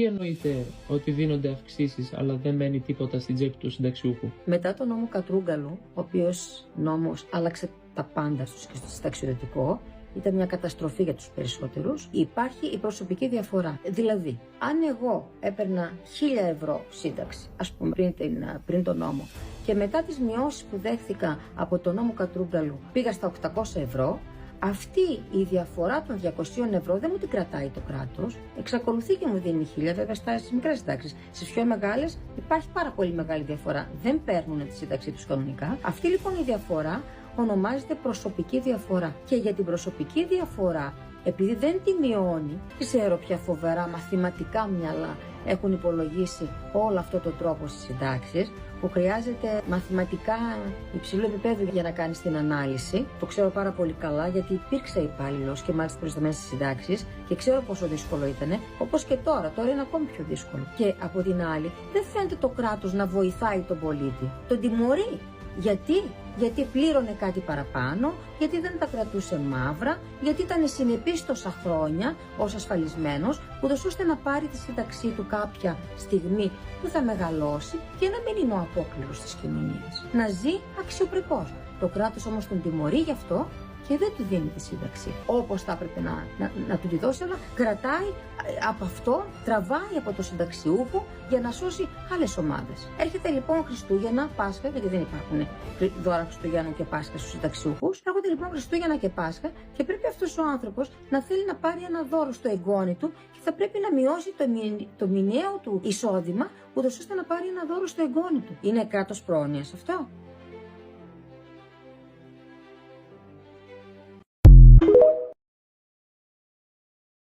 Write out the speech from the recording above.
Τι εννοείται ότι δίνονται αυξήσεις, αλλά δεν μένει τίποτα στην τσέπη του συνταξιούχου? Μετά τον νόμο Κατρούγκαλου, ο οποίος νόμος άλλαξε τα πάντα στο συνταξιοδοτικό, ήταν μια καταστροφή για τους περισσότερους, υπάρχει η προσωπική διαφορά. Δηλαδή, αν εγώ έπαιρνα 1.000 ευρώ σύνταξη, ας πούμε πριν τον νόμο, και μετά τις μειώσεις που δέχθηκα από τον νόμο Κατρούγκαλου πήγα στα 800 ευρώ, αυτή η διαφορά των 200 ευρώ δεν μου την κρατάει το κράτος. Εξακολουθεί και μου δίνει 1.000, βέβαια στις μικρές συντάξεις. Στις πιο μεγάλες υπάρχει πάρα πολύ μεγάλη διαφορά. Δεν παίρνουν τη σύνταξή τους κανονικά. Αυτή λοιπόν η διαφορά ονομάζεται προσωπική διαφορά. Και για την προσωπική διαφορά, επειδή δεν τη μειώνει, ξέρω ποια φοβερά μαθηματικά μυαλά έχουν υπολογίσει όλο αυτό το τρόπο στις συντάξεις, που χρειάζεται μαθηματικά υψηλού επίπεδου για να κάνεις την ανάλυση. Το ξέρω πάρα πολύ καλά, γιατί υπήρξα υπάλληλος και μάλιστα προσταμένες στις συντάξεις και ξέρω πόσο δύσκολο ήταν, όπως και τώρα. Τώρα είναι ακόμη πιο δύσκολο. Και από την άλλη, δεν φαίνεται το κράτος να βοηθάει τον πολίτη. Τον τιμωρεί. Γιατί πλήρωνε κάτι παραπάνω, γιατί δεν τα κρατούσε μαύρα, γιατί ήταν συνεπής τόσα χρόνια ως ασφαλισμένος, ούτως ώστε να πάρει τη σύνταξή του κάποια στιγμή που θα μεγαλώσει και να μην είναι ο απόκληρος της κοινωνίας. Να ζει αξιοπρεπώς. Το κράτος όμως τον τιμωρεί γι' αυτό και δεν του δίνει τη σύνταξη όπως θα έπρεπε να του τη δώσει, αλλά κρατάει από αυτό, τραβάει από το συνταξιούχο για να σώσει άλλες ομάδες. Έρχεται λοιπόν Χριστούγεννα, Πάσχα, γιατί δεν υπάρχουν δώρα Χριστουγέννων και Πάσχα στους συνταξιούχους. Έρχονται λοιπόν Χριστούγεννα και Πάσχα και πρέπει αυτός ο άνθρωπος να θέλει να πάρει ένα δώρο στο εγγόνι του και θα πρέπει να μειώσει το μηνιαίο του εισόδημα, ούτως ώστε να πάρει ένα δώρο στο εγγόνι του. Είναι κράτος πρόνοιας αυτό?